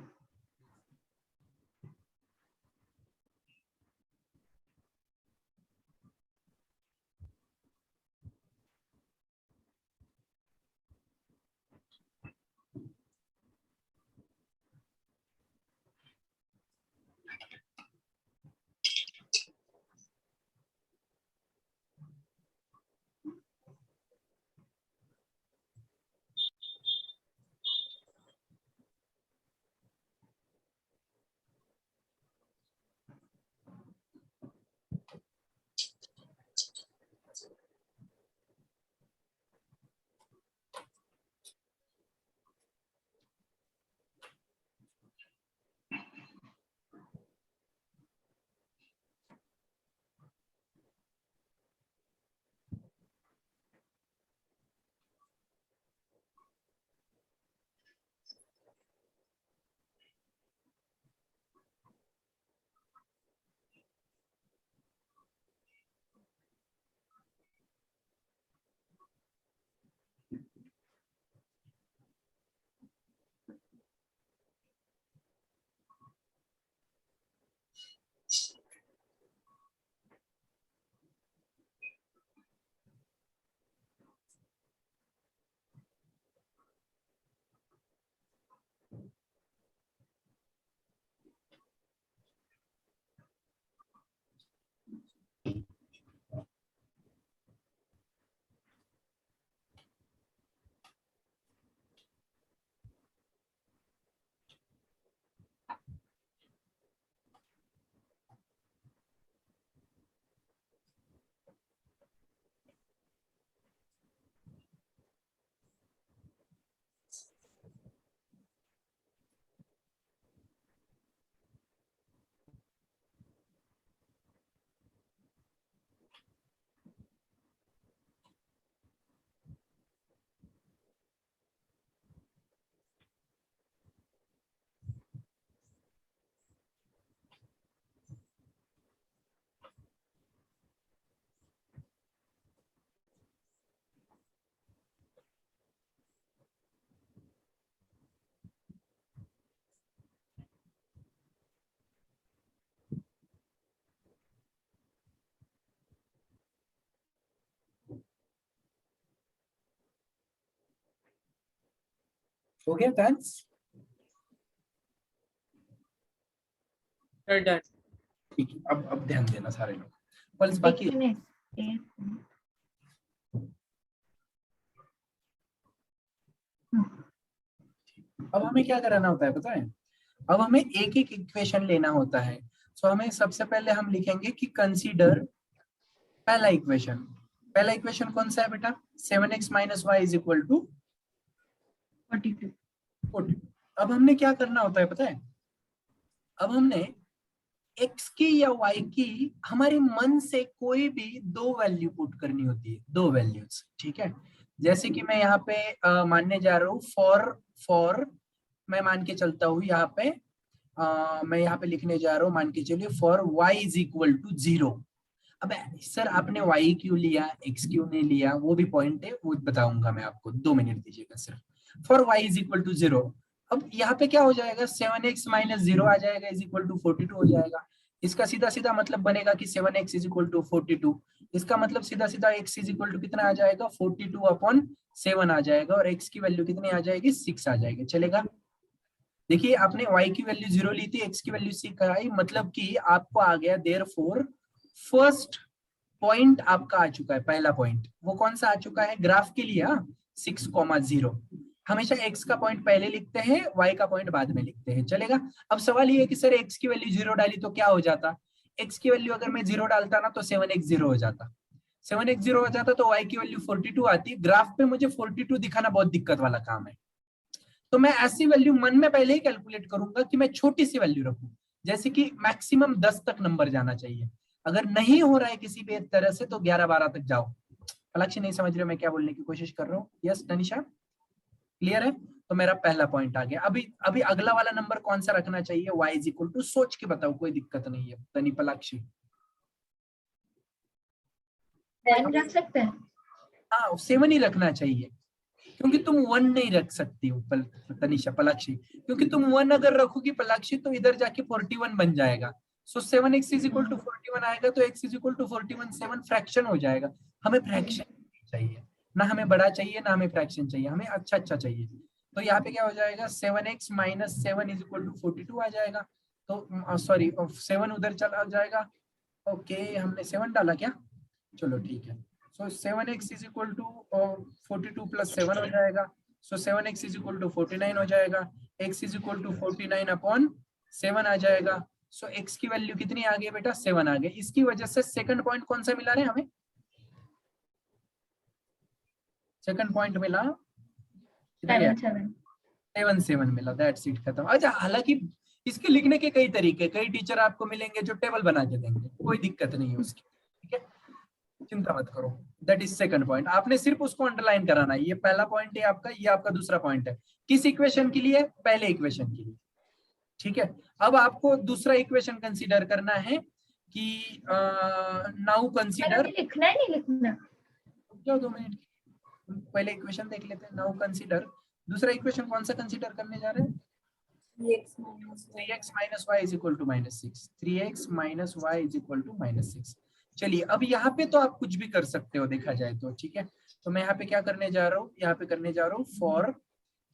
हो गया थैंक्स। Done. ठीक है, अब ध्यान देना सारे लोग, पल्स एक बाकी। मिनट, एक मिनट। अब हमें क्या कराना होता है पता है, अब हमें एक एक इक्वेशन लेना होता है। सो हमें सबसे पहले हम लिखेंगे कि कंसीडर पहला इक्वेशन। पहला इक्वेशन कौन सा है बेटा, 7x minus y is equal to 42। 40। अब हमने क्या करना होता है पता है, अब हमने x की या y की हमारे मन से कोई भी दो वैल्यू पुट करनी होती है, दो वैल्यूज, ठीक है। जैसे कि मैं यहाँ पे मानने जा रहा हूँ फॉर मैं मान के चलता हूँ यहाँ पे मैं यहाँ पे लिखने जा रहा हूँ, मान के चलिए for y is equal to 0। अब सर आपने y क्यों लिया, x क्यों नहीं लिया, वो भी पॉइंट है, वो बताऊंगा मैं आपको, 2 मिनट दीजिएगा सिर्फ। For y is equal to 0, अब यहाँ पे क्या हो जाएगा, 7x माइनस 0 आ जाएगा इज इक्वल टू 42 हो जाएगा। इसका सीधा सीधा मतलब बनेगा कि 7x इज इक्वल टू 42। इसका मतलब सीधा सीधा x इज इक्वल टू कितना आ जाएगा, 42 अपॉन 7 आ जाएगा, और x की वैल्यू कितनी आ जाएगी, 6 आ जाएगी। चलेगा, देखिए आपने y की वैल्यू 0 ली थी, x की वैल्यू 6 आई, मतलब कि आपको आ गया देयरफॉर फर्स्ट पॉइंट आपका आ चुका है, पहला पॉइंट वो कौन सा आ चुका है ग्राफ के लिए, 6,0। हमेशा x का पॉइंट पहले लिखते हैं, y का पॉइंट बाद में लिखते हैं। चलेगा, अब सवाल ये है कि सर x की वैल्यू 0 डाली तो क्या हो जाता, x की वैल्यू अगर मैं 0 डालता ना तो 7x 0 हो जाता, 7x 0 हो जाता तो y की वैल्यू 42 आती। ग्राफ पे मुझे 42 दिखाना बहुत दिक्कत वाला काम है, तो मैं ऐसी वैल्यू मन में पहले ही कैलकुलेट करूंगा कि मैं छोटी सी वैल्यू रखूं, जैसे कि मैक्सिमम 10 तक नंबर जाना चाहिए। अगर नहीं हो रहा है किसी भी तरह से तो 11-12 तक जाओ। अलग नहीं समझ रहे हो मैं क्या बोलने की कोशिश कर रहा हूँ, यस तनिषा क्लियर है। तो मेरा पहला पॉइंट आ गया। अभी अभी अगला वाला नंबर कौन सा रखना चाहिए, y इज इक्वल टू, सोच के बताओ, कोई दिक्कत नहीं है तनी पलाक्षी। 10 रख सकते हैं। हाँ 7 ही रखना चाहिए, क्योंकि तुम 1 नहीं रख सकती हो तनिषा पलाक्षी, क्योंकि तुम 1 अगर रखोगी पलाक्षी तो इधर जाके 41 बन जाएगा। सो 7x इज इक्वल टू 41 आएगा, तो x is equal to 41, 7 fraction हो जाएगा। हमें फ्रैक्शन चाहिए ना, हमें बड़ा चाहिए ना हमें फ्रैक्शन चाहिए, हमें अच्छा अच्छा चाहिए। तो यहाँ पे क्या हो जाएगा, 7x minus 7 is equal to 42 आ जाएगा। तो सॉरी 7 उधर चला जाएगा। ओके हमने 7 डाला क्या, चलो ठीक है। So 7x is equal to 42 plus 7 हो जाएगा। सो 7x इज इक्वल टू 49 हो जाएगा, x is equal to 49 upon 7 आ जाएगा। सो x की वैल्यू कितनी आ गई बेटा, 7 आ गई। इसकी वजह से सेकंड पॉइंट कौन सा मिला रहे हमें, सेकंड पॉइंट मिला 7 7 मिला, दैट्स इट, खत्म। अच्छा हालांकि इसके लिखने के कई तरीके, कई टीचर आपको मिलेंगे जो टेबल बना के देंगे, कोई दिक्कत नहीं है उसकी, ठीक है, चिंता मत करो। दैट इज सेकंड पॉइंट, आपने सिर्फ उसको अंडरलाइन कराना है। ये पहला पॉइंट है आपका, ये आपका दूसरा पॉइंट है। किस इक्वेशन के लिए, पहले इक्वेशन के लिए, ठीक है। अब आपको दूसरा इक्वेशन कंसीडर करना है कि नाउ कंसीडर, लिखना है नहीं लिखना, जो 2 मिनट पहले इक्वेशन देख लेते हैं। नाउ कंसीडर, दूसरा इक्वेशन कौन सा कंसीडर करने जा रहे हैं, 3x minus y is equal to -6, 3x minus y is equal to -6। चलिए अब यहाँ पे तो आप कुछ भी कर सकते हो देखा जाए तो, ठीक है। तो मैं यहाँ पे क्या करने जा रहा हूँ, यहाँ पे करने जा रहा हूँ for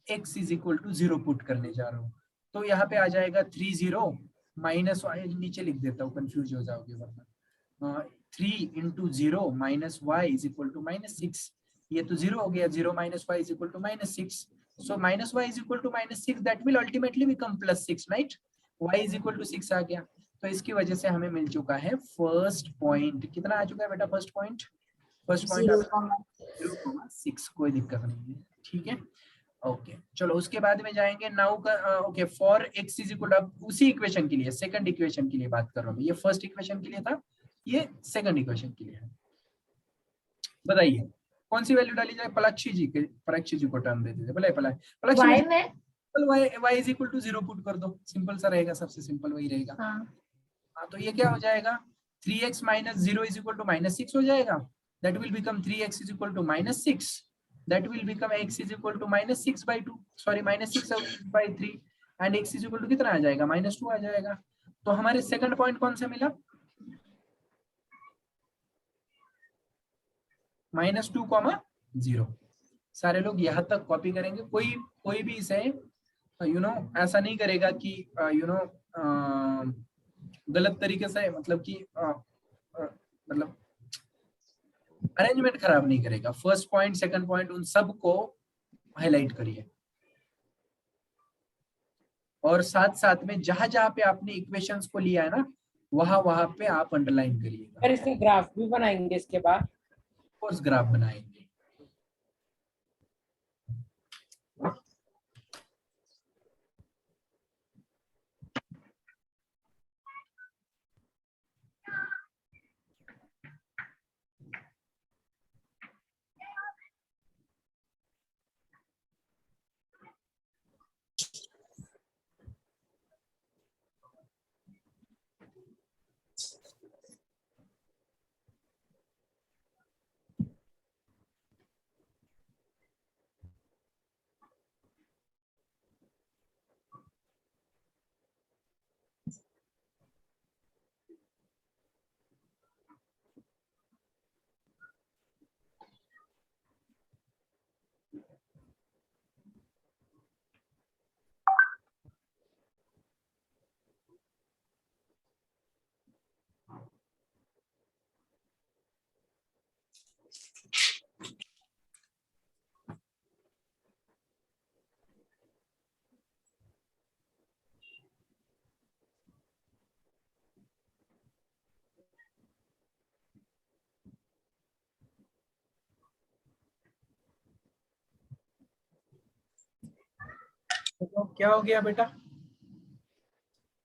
x is equal to 0 put करने जा रहा हूँ। तो यहाँ पे आ जाएगा 30 माइनस वाई, नीचे लिख देता हूँ कंफ्यूज हो जाओगे वरना, 3 into 0 minus y is equal to -6। ये तो 0 हो गया, 0 minus y is equal to -6। So minus y is equal to -6, that will ultimately become +6, right? y is equal to 6 आ गया। तो इसकी वजह से हमें मिल चुका है फर्स्ट पॉइंट, कितना आ चुका है बेटा फर्स्ट पॉइंट, 0,6, कोई दिक्कत नहीं है, ठीक है। ओके चलो उसके बाद में जाएंगे नाउ का, okay for x is equal, अब उसी इक्वेशन के लिए, सेकंड इक्वेशन के लिए बात कर रहा हूँ। ये फर्स्ट इक्वेशन के लिए था, ये सेकंड इक्वेशन के लिए है। बताइए कौन सी वैल्यू डाली जाए, पलाक्षी जी के, पराक्षी जी को टर्म दे दीजिए, बोले पलाक्षी y में y is equal to 0 put कर दो, सिंपल सा रहेगा, सबसे सिंपल वही रहेगा। हाँ तो ये क्या हो जाएगा, 3x minus 0 is equal to -6 हो जाएगा। That will become 3x is equal to -6, that will become x is equal to -6/2, sorry -6/3, and x is equal to कितना आ जाएगा, -2 आ जाएगा। तो हमारे सेकंड पॉइंट कौन सा मिला, -2, 0। सारे लोग यहाँ तक कॉपी करेंगे, कोई भी इसे ऐसा नहीं करेगा कि गलत तरीके से, मतलब कि मतलब अरेंजमेंट खराब नहीं करेगा। फर्स्ट पॉइंट, सेकंड पॉइंट, उन सब को हाईलाइट करिए, और साथ साथ में जहां जहां पे आपने इक्वेशंस को लिया है ना, वहां वहां पे आप अंडरलाइन करिएगा। सर इसके ग्राफ भी बनाएंगे इसके बाद? कोर्स ग्राफ बनाएंगे। तो क्या हो गया बेटा?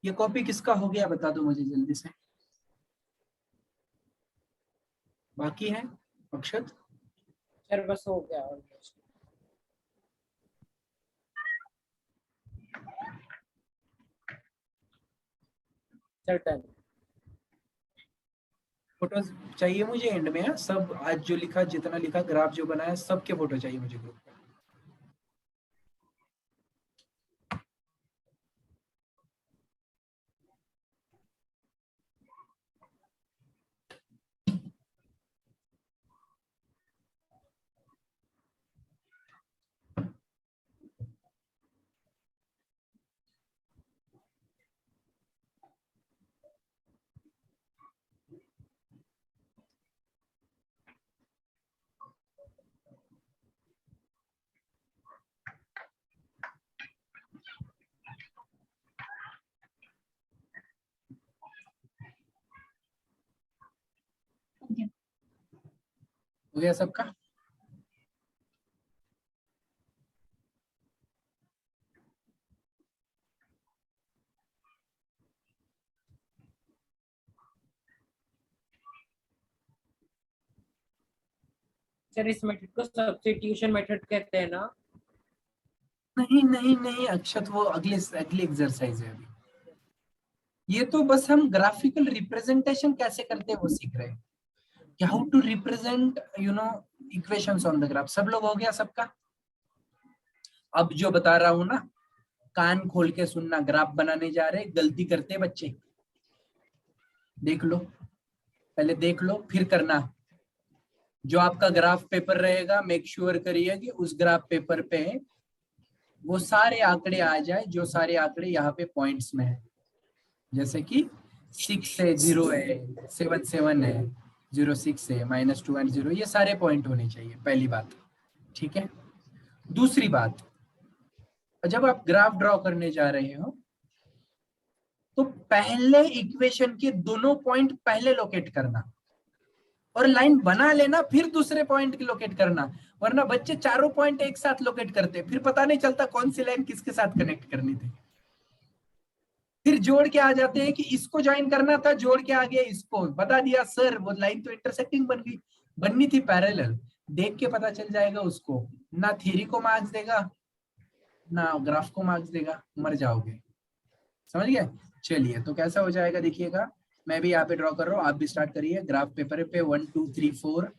ये कॉपी किसका हो गया, बता दो मुझे जल्दी से। बाकी है अक्षत? सर बस हो गया ऑलमोस्ट। Sir done. फोटोज चाहिए मुझे एंड में, सब आज जो लिखा, जितना लिखा, ग्राफ जो बनाया, सबके फोटो चाहिए मुझे ग्रुप पे। हो गया सबका? सर इस मेथड को सब्स्टिट्यूशन मेथड कहते हैं ना? नहीं नहीं नहीं अक्षत, वो अगली एक्सरसाइज है अभी। ये तो बस हम ग्राफिकल रिप्रेजेंटेशन कैसे करते हैं वो सीख रहे हैं, कि how to represent equations on the graph. सब लोग हो गया सबका? अब जो बता रहा हूं ना, कान खोल के सुनना। ग्राफ बनाने जा रहे, गलती करते बच्चे, देख लो, पहले देख लो फिर करना। जो आपका ग्राफ पेपर रहेगा, मेक श्योर करिए कि उस ग्राफ पेपर पे वो सारे आंकड़े आ जाए, जो सारे आंकड़े यहाँ पे पॉइंट्स में है, जैसे कि 6 है, 0 है, 7 7 है, 0 6 है, -2 एंड 0, ये सारे पॉइंट होने चाहिए, पहली बात। ठीक है। दूसरी बात, जब आप ग्राफ ड्रॉ करने जा रहे हो, तो पहले इक्वेशन के दोनों पॉइंट पहले लोकेट करना, और लाइन बना लेना, फिर दूसरे पॉइंट की लोकेट करना। वरना बच्चे चारों पॉइंट एक साथ लोकेट करते, फिर पता नहीं चलता कौन सी लाइन किसके साथ कनेक्ट करनी थी। फिर जोड़ के आ जाते हैं कि इसको ज्वाइन करना था, जोड़ के आ गया इसको, बता दिया सर वो लाइन तो इंटरसेक्टिंग बन गई, बननी थी पैरेलल। देख के पता चल जाएगा उसको, ना थ्योरी को मार्क्स देगा ना ग्राफ को मार्क्स देगा, मर जाओगे। समझ गए? चलिए, तो कैसा हो जाएगा देखिएगा। मैं भी यहाँ पे ड्रॉ कर रहा हूँ, आप भी स्टार्ट करिए। ग्राफ पेपर पे 1 2 3 4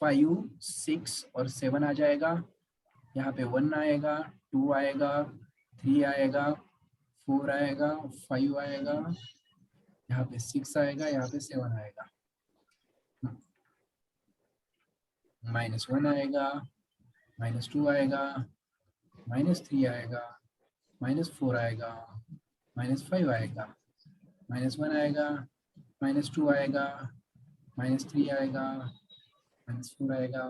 5 6 और 7 आ जाएगा। यहाँ पे 1 आएगा, 2 आएगा, 3 आएगा, 4 आएगा, 5 आएगा, यहाँ पे 6 आएगा, यहाँ पे 7 आएगा, -1 आएगा, -2 आएगा, -3 आएगा, -4 आएगा, -5 आएगा, -1 आएगा, -2 आएगा, -3 आएगा, -4 आएगा,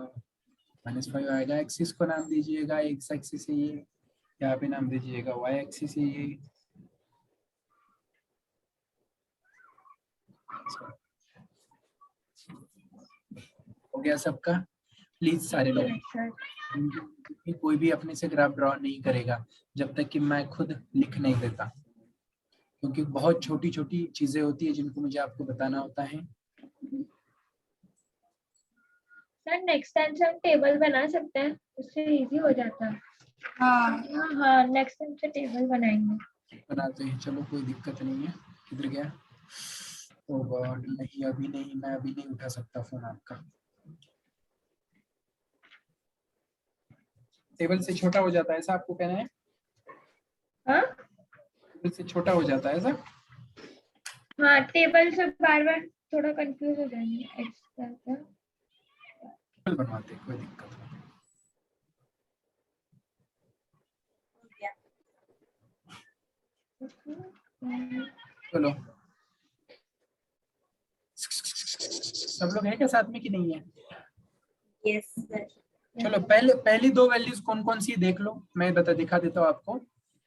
-5 आएगा। एक्सिस को नाम दीजिएगा, एक्स एक्सिस है ये, यहाँ पे नाम दीजिएगा वाई एक्सिस है ये। हो गया सबका? प्लीज सारे लोग, Yes, sir. कोई भी अपने से ग्राफ ड्रॉ नहीं करेगा जब तक कि मैं खुद लिख नहीं देता, क्योंकि बहुत छोटी छोटी चीजें होती है जिनको मुझे आपको बताना होता है। सर नेक्स्ट टाइम से हम टेबल बना सकते हैं, उससे इजी हो जाता है। हाँ हाँ हाँ, नेक्स्ट टाइम से टेबल बनाएंगे। बनाते हैं, चलो कोई दिक्कत नहीं है। किधर गया? ओ गॉड, नहीं अभी नहीं, मैं अभी नहीं उठा सकता फोन आपका। टेबल से छोटा हो जाता है ऐसा आपको कहना है? हाँ टेबल से छोटा हो जाता है ऐसा? हाँ, टेबल से बार बार थोड़ा कंफ्यूज हो जाएंगे एक्स्ट्रा का। टेबल बनवाते हैं, कोई दिक्कत नहीं। हो गया। चलो सब लोग हैं क्या साथ में कि नहीं है? Yes sir. चलो पहली दो वैल्यूज कौन कौन सी देख लो, मैं दिखा देता हूँ आपको।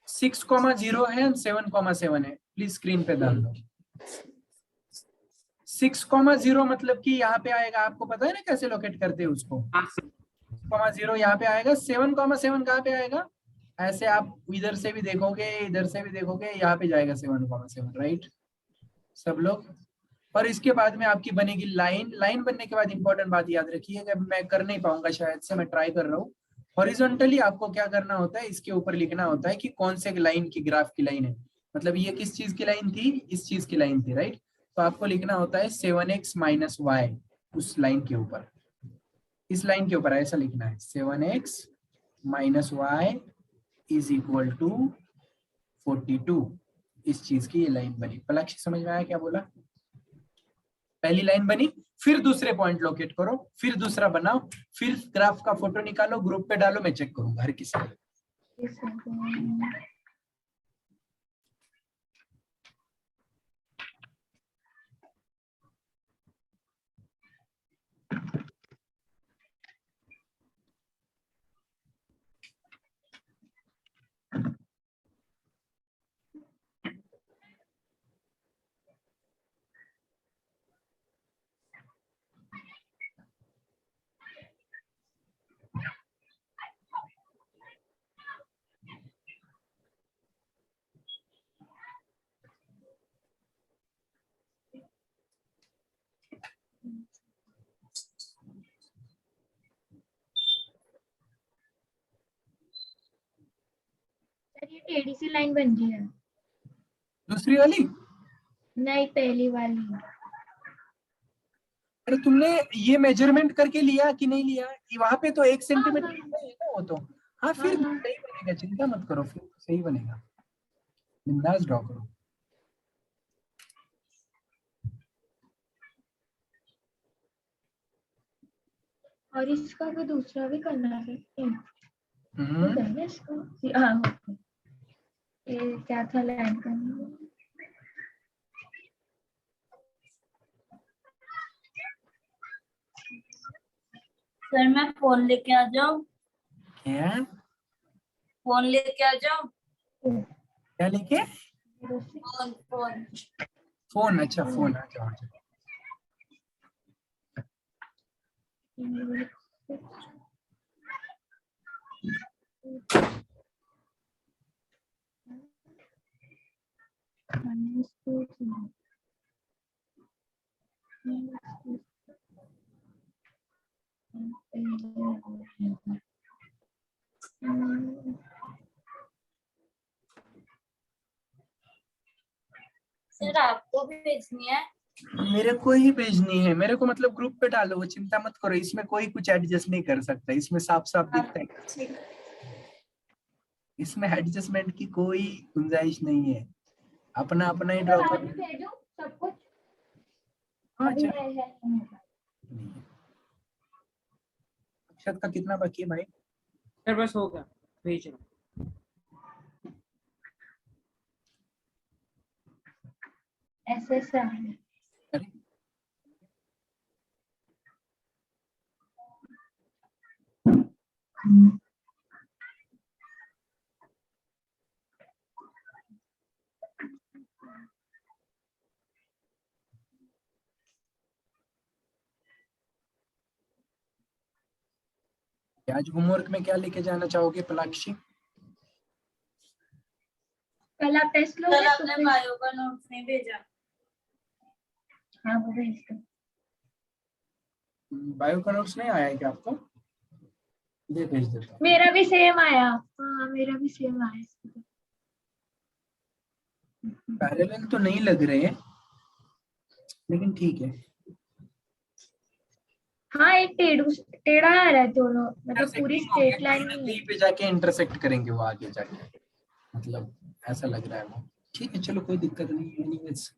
6,0 है और 7,7 है, प्लीज स्क्रीन पे डाल दो। 6,0 मतलब कि यहाँ पे आएगा, आपको पता है ना कैसे लोकेट करते हैं उसको? हाँ सर। 6,0 यहाँ पे आएगा, 7,7 कहाँ पे आएगा? ऐसे आप इधर से भी देखोगे, इधर से भी देखोगे, यहाँ पे जाएगा 7,7, राइट सब लोग? और इसके बाद में आपकी बनेगी लाइन। लाइन बनने के बाद इंपॉर्टेंट बात याद रखिएगा, मैं कर नहीं पाऊंगा शायद से, मैं ट्राई कर रहा हूँ। हॉरिजॉन्टली आपको क्या करना होता है, इसके ऊपर लिखना होता है कि कौन से लाइन की, ग्राफ की लाइन है, मतलब ये किस चीज की लाइन थी, इस चीज की लाइन थी, राइट? तो आपको लिखना होता है 7x - y उस लाइन के ऊपर, इस लाइन के ऊपर ऐसा लिखना है, 7x - y = 42। इस चीज की ये लाइन बनी। पलक्ष समझ में आया क्या बोला? पहली लाइन बनी, फिर दूसरे पॉइंट लोकेट करो, फिर दूसरा बनाओ, फिर ग्राफ का फोटो निकालो, ग्रुप पे डालो, मैं चेक करूंगा हर किसी का। सर ये टेढ़ी सी लाइन बन रही है। दूसरी वाली? नहीं, पहली वाली। अरे तुमने ये मेजरमेंट करके लिया कि नहीं लिया? वहां पे तो 1 सेंटीमीटर है ना वो तो। हाँ फिर हाँ, हाँ। सही बनेगा, चिंता मत करो, फिर सही बनेगा, बिंदास ड्रॉ करो। और इसका भी दूसरा भी करना है। हम्म, हो गया इसका? हाँ हो गया। ये क्या था लाइन करना? सर मैं फोन लेके आ जाऊँ? क्या फोन लेके आ जाऊँ? क्या लेके? Phone phone. फोन? अच्छा फोन, आ जाओ आ जाओ। सर आपको भी भेजनी है? मेरे को ही भेजनी है, मेरे को मतलब ग्रुप पे डालो, वो चिंता मत करो, इसमें कोई कुछ एडजस्ट नहीं कर सकता, इसमें साफ साफ दिखता है, इसमें एडजस्टमेंट की कोई गुंजाइश नहीं है, अपना अपना ही ड्रॉ कर। भेजो सब कुछ। हाँ अभी चलो। है। अक्षत का कितना बाकी है भाई? सर बस हो गया, भेज रहा हूँ। SSR अरे आज होमवर्क में क्या लेके जाना चाहोगे पलाक्षी? कल आप टेस्ट कल लोगे तो आपने फिर बायो का नोट्स नहीं भेजा। हाँ वो भेज दो। बायो का नोट्स नहीं आया है क्या आपको? ये भेज देता हूँ। मेरा भी सेम आया। हाँ मेरा भी सेम आया। पैरेलल तो नहीं लग रहे हैं, लेकिन ठीक है। हाँ एक टेढ़ा आ रहा है दोनों, मतलब पूरी Intersecting हो गया, स्ट्रेट लाइन कहीं ना नहीं कहीं है। पे जाके इंटरसेक्ट करेंगे वो आगे जाके, मतलब ऐसा लग रहा है वो। ठीक है चलो कोई दिक्कत नहीं है। एनीवेज